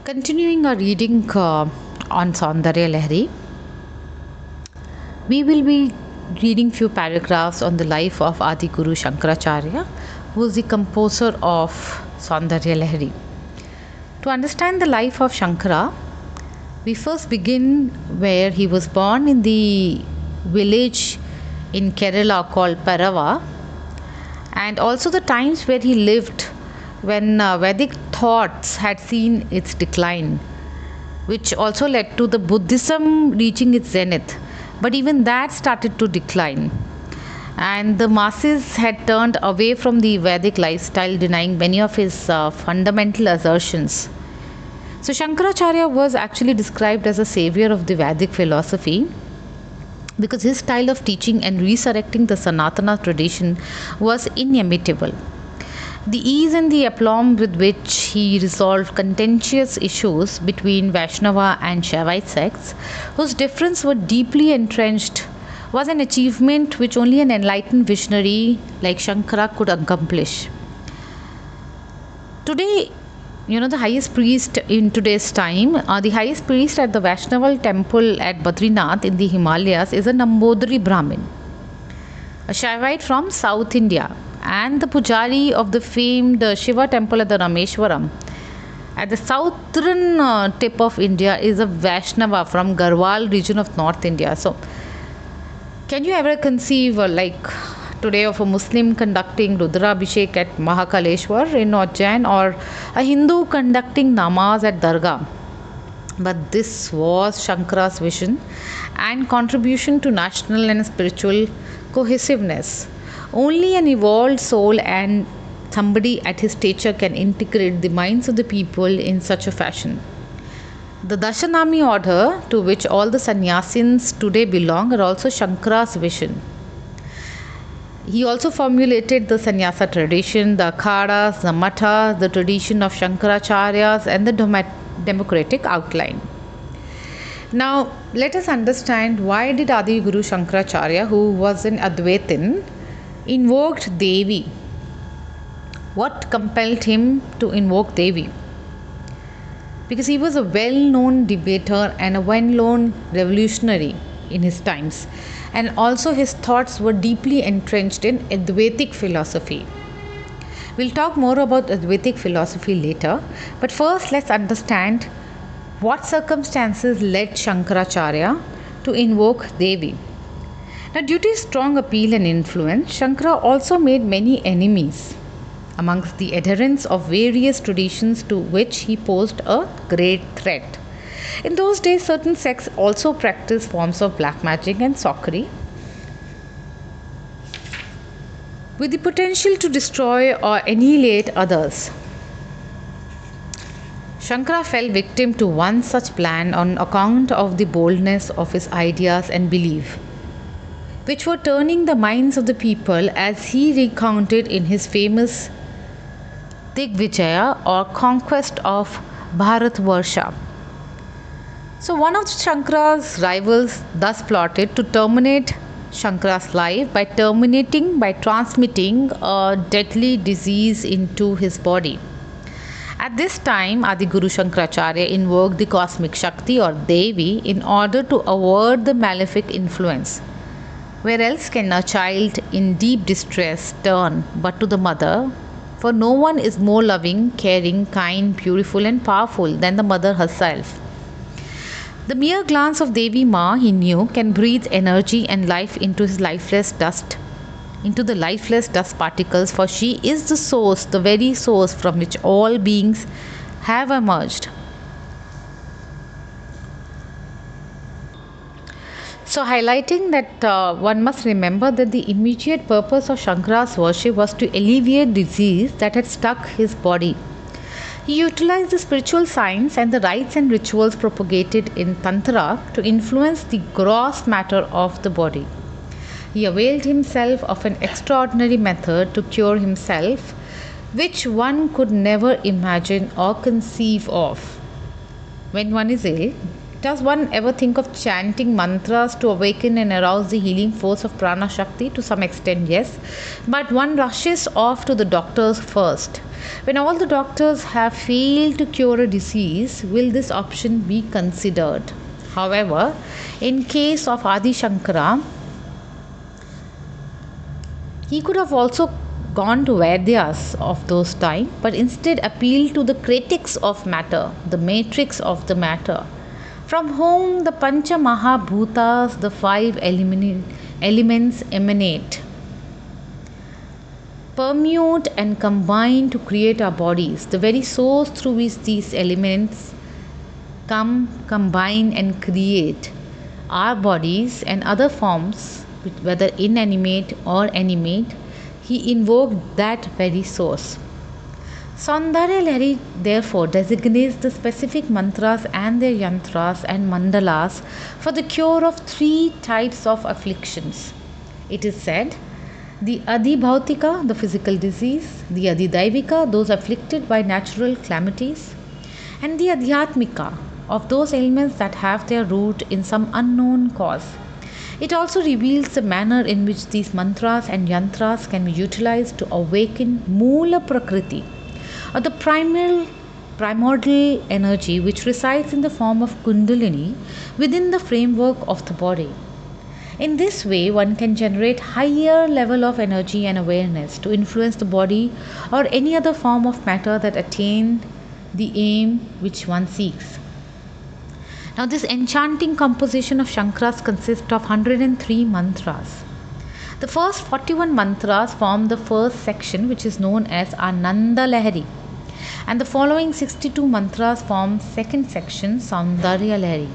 Continuing our reading on Saundarya Lahari, we will be reading few paragraphs on the life of Adi Guru Shankaracharya, who is the composer of Saundarya Lahari. To understand the life of Shankara, we first begin where he was born in the village in Kerala called Parava, and also the times where he lived when Vedic thoughts had seen its decline, which also led to the Buddhism reaching its zenith. But even that started to decline, and the masses had turned away from the Vedic lifestyle, denying many of his fundamental assertions. So, Shankracharya was actually described as a savior of the Vedic philosophy because his style of teaching and resurrecting the Sanatana tradition was inimitable. The ease and the aplomb with which he resolved contentious issues between Vaishnava and Shaivite sects, whose differences were deeply entrenched, was an achievement which only an enlightened visionary like Shankara could accomplish. Today, the highest priest in today's time, the highest priest at the Vaishnaval temple at Badrinath in the Himalayas is a Nambodari Brahmin, a Shaivite from South India, and the pujari of the famed Shiva temple at the Rameshwaram at the southern tip of India is a Vaishnava from Garhwal region of North India. So, can you ever conceive like today of a Muslim conducting Rudrabhishek at Mahakaleshwar in Ujjain, or a Hindu conducting namaz at Dargah? But this was Shankara's vision and contribution to national and spiritual cohesiveness. Only an evolved soul and somebody at his stature can integrate the minds of the people in such a fashion. The Darshanami order, to which all the sannyasins today belong, are also Shankara's vision. He also formulated the sannyasa tradition, the akhadas, the matha, the tradition of Shankracharyas, and the democratic outline. Now, let us understand why did Adi Guru Shankaracharya, who was an Advaitin, invoked Devi. What compelled him to invoke Devi? Because he was a well-known debater and a well-known revolutionary in his times, and also his thoughts were deeply entrenched in Advaitic philosophy. We'll talk more about Advaitic philosophy later, but first let's understand what circumstances led Shankaracharya to invoke Devi. Now, due to his strong appeal and influence, Shankara also made many enemies amongst the adherents of various traditions to which he posed a great threat. In those days, certain sects also practiced forms of black magic and sorcery with the potential to destroy or annihilate others. Shankara fell victim to one such plan on account of the boldness of his ideas and belief, which were turning the minds of the people, as he recounted in his famous Digvijaya, or conquest of Bharatvarsha. So, one of Shankara's rivals thus plotted to terminate Shankara's life by transmitting a deadly disease into his body. At this time, Adi Guru Shankaracharya invoked the cosmic Shakti or Devi in order to avert the malefic influence. Where else can a child in deep distress turn but to the mother? For no one is more loving, caring, kind, beautiful, and powerful than the mother herself. The mere glance of Devi Ma, he knew, can breathe energy and life into the lifeless dust particles, for she is the source, the very source from which all beings have emerged. So, highlighting that one must remember that the immediate purpose of Shankara's worship was to alleviate disease that had stuck his body. He utilized the spiritual science and the rites and rituals propagated in Tantra to influence the gross matter of the body. He availed himself of an extraordinary method to cure himself, which one could never imagine or conceive of. When one is ill, Does one ever think of chanting mantras to awaken and arouse the healing force of prana Shakti? To some extent, yes. But one rushes off to the doctors first. When all the doctors have failed to cure a disease, will this option be considered? However, in case of Adi Shankara, he could have also gone to Vaidyas of those times, but instead appealed to the critics of matter, the matrix of the matter, from whom the Pancha Mahabhutas, the five elements emanate, permeate and combine to create our bodies, the very source through which these elements come, combine and create our bodies and other forms, whether inanimate or animate. He invoked that very source. Saundarya Lahari therefore designates the specific mantras and their yantras and mandalas for the cure of three types of afflictions. It is said, the Adi Bhautika, the physical disease, the Adi Daivika, those afflicted by natural calamities, and the Adhyatmika, of those ailments that have their root in some unknown cause. It also reveals the manner in which these mantras and yantras can be utilized to awaken Moola Prakriti, or the primordial energy which resides in the form of Kundalini within the framework of the body. In this way, one can generate higher level of energy and awareness to influence the body or any other form of matter that attain the aim which one seeks. Now, this enchanting composition of Shankras consists of 103 mantras. The first 41 mantras form the first section, which is known as Ananda Lahari, and the following 62 mantras form second section, Saundarya Lahari.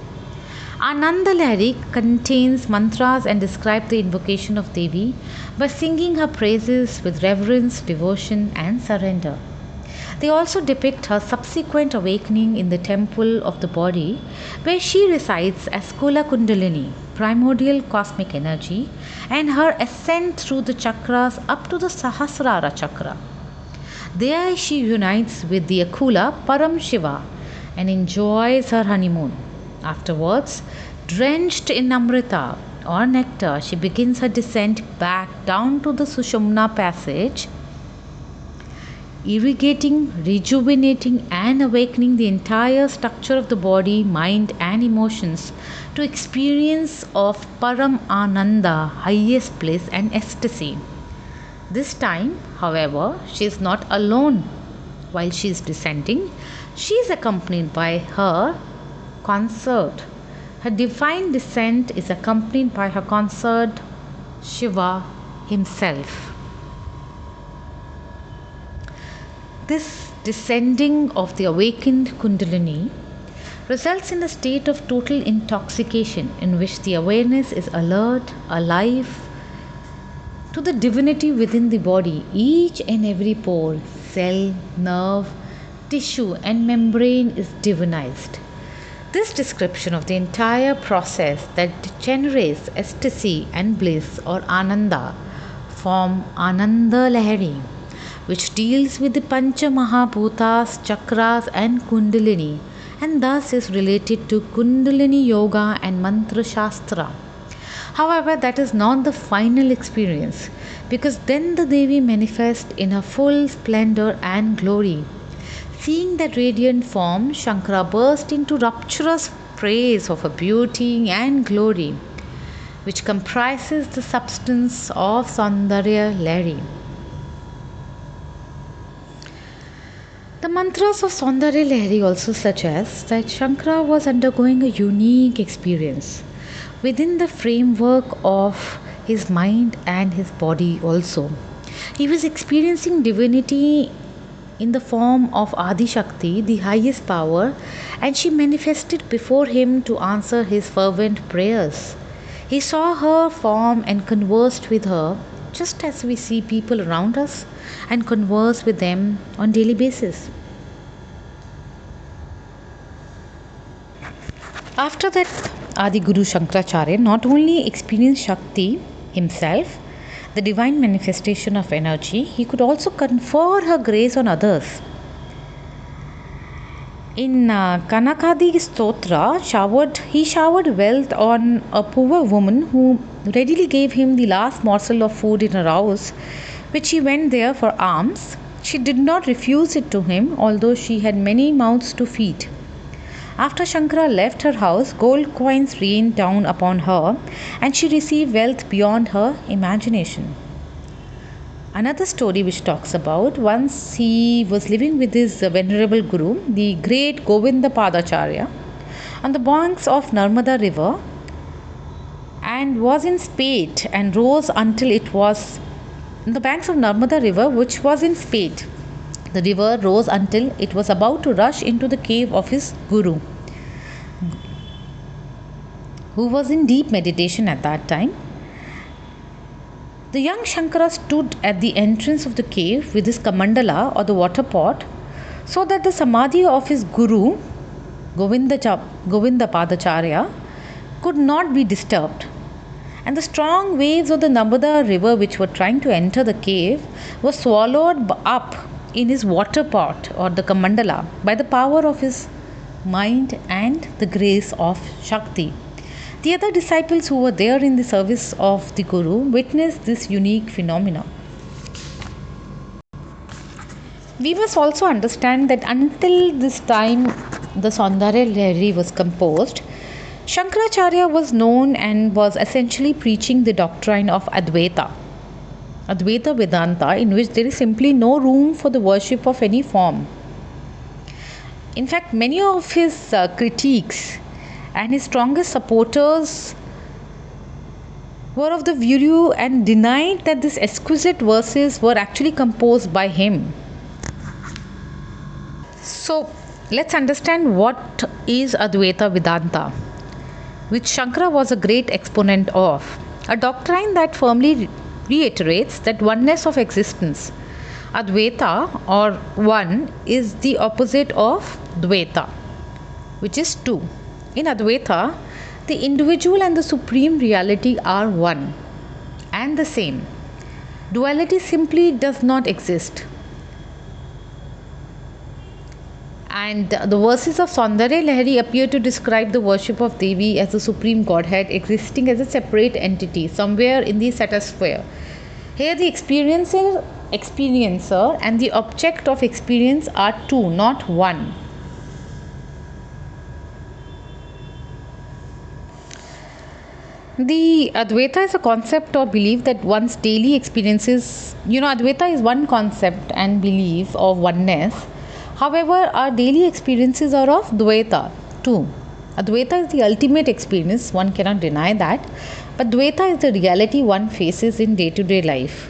Ananda Lahari contains mantras and describes the invocation of Devi by singing her praises with reverence, devotion, and surrender. They also depict her subsequent awakening in the temple of the body, where she resides as Kula Kundalini, primordial cosmic energy, and her ascent through the chakras up to the Sahasrara chakra. There she unites with the Akula Param Shiva and enjoys her honeymoon. Afterwards, drenched in Amrita or nectar, she begins her descent back down to the Sushumna passage, irrigating, rejuvenating, and awakening the entire structure of the body, mind, and emotions to experience of Param Ananda, highest bliss and ecstasy. This time, however, she is not alone. While she is descending, she is accompanied by her consort. Her divine descent is accompanied by her consort, Shiva himself. This descending of the awakened Kundalini results in a state of total intoxication in which the awareness is alert, alive to the divinity within the body. Each and every pore, cell, nerve, tissue, and membrane is divinized. This description of the entire process that generates ecstasy and bliss or Ananda form Ananda Lahari, which deals with the Pancha Mahabhutas, chakras, and Kundalini, and thus is related to Kundalini Yoga and Mantra Shastra. However, that is not the final experience, because then the Devi manifests in her full splendor and glory. Seeing that radiant form, Shankara burst into rapturous praise of her beauty and glory, which comprises the substance of Saundarya Lahari. The mantras of Saundarya Lahari also suggest that Shankara was undergoing a unique experience within the framework of his mind and his body also. He was experiencing divinity in the form of Adi Shakti, the highest power, and she manifested before him to answer his fervent prayers. He saw her form and conversed with her, just as we see people around us and converse with them on daily basis. After that, Adi Guru Shankaracharya not only experienced Shakti himself, the divine manifestation of energy, he could also confer her grace on others. In Kanakadi Stotra, he showered wealth on a poor woman who readily gave him the last morsel of food in her house, which he went there for alms. She did not refuse it to him, although she had many mouths to feed. After Shankara left her house, gold coins rained down upon her, and she received wealth beyond her imagination. Another story which talks about once he was living with his venerable guru, the great Govindapadacharya, on the banks of Narmada river, and was in spate and rose until it was on the banks of Narmada river, which was in spate. The river rose until it was about to rush into the cave of his guru, who was in deep meditation at that time. The young Shankara stood at the entrance of the cave with his kamandala or the water pot, so that the samadhi of his guru, Govindapadacharya, could not be disturbed. And the strong waves of the Narmada river, which were trying to enter the cave, were swallowed up in his water pot or the kamandala by the power of his mind and the grace of Shakti. The other disciples who were there in the service of the Guru witnessed this unique phenomenon. We must also understand that until this time the Saundarya Lahari was composed, Shankracharya was known and was essentially preaching the doctrine of Advaita Vedanta, in which there is simply no room for the worship of any form. In fact, many of his critiques and his strongest supporters were of the view and denied that these exquisite verses were actually composed by him. So, let's understand what is Advaita Vedanta, which Shankara was a great exponent of. A doctrine that firmly reiterates that oneness of existence. Advaita or one is the opposite of Dvaita, which is two. In Advaita, the individual and the supreme reality are one and the same. Duality simply does not exist. And the verses of Saundarya Lahari appear to describe the worship of Devi as the supreme godhead existing as a separate entity somewhere in the stratosphere. Here the experiencer and the object of experience are two, not one. The Advaita is a concept or belief that one's daily experiences, Advaita is one concept and belief of oneness. However, our daily experiences are of Dvaita too. Advaita is the ultimate experience, one cannot deny that. But Dvaita is the reality one faces in day-to-day life.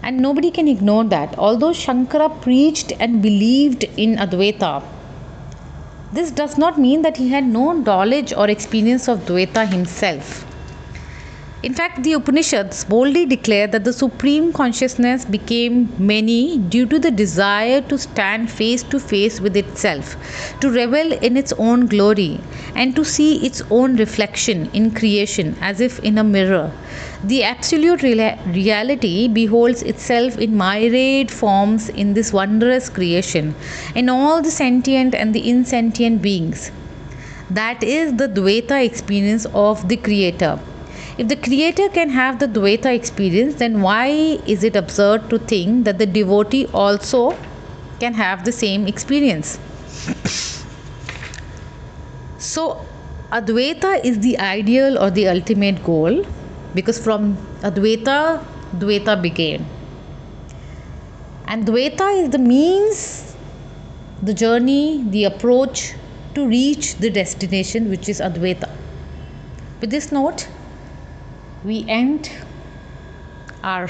And nobody can ignore that. Although Shankara preached and believed in Advaita, this does not mean that he had no knowledge or experience of Dvaita himself. In fact, the Upanishads boldly declare that the Supreme Consciousness became many due to the desire to stand face to face with itself, to revel in its own glory, and to see its own reflection in creation as if in a mirror. The absolute reality beholds itself in myriad forms in this wondrous creation, in all the sentient and the insentient beings. That is the Dvaita experience of the Creator. If the Creator can have the Dvaita experience, then why is it absurd to think that the devotee also can have the same experience? So, Advaita is the ideal or the ultimate goal, because from Advaita, Dvaita began. And Dvaita is the means, the journey, the approach to reach the destination, which is Advaita. With this note, we end our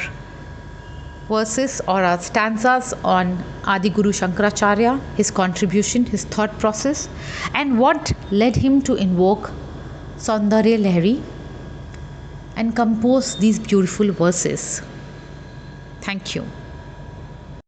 verses or our stanzas on Adi Guru Shankaracharya, his contribution, his thought process, and what led him to invoke Saundarya Lahari and compose these beautiful verses. Thank you.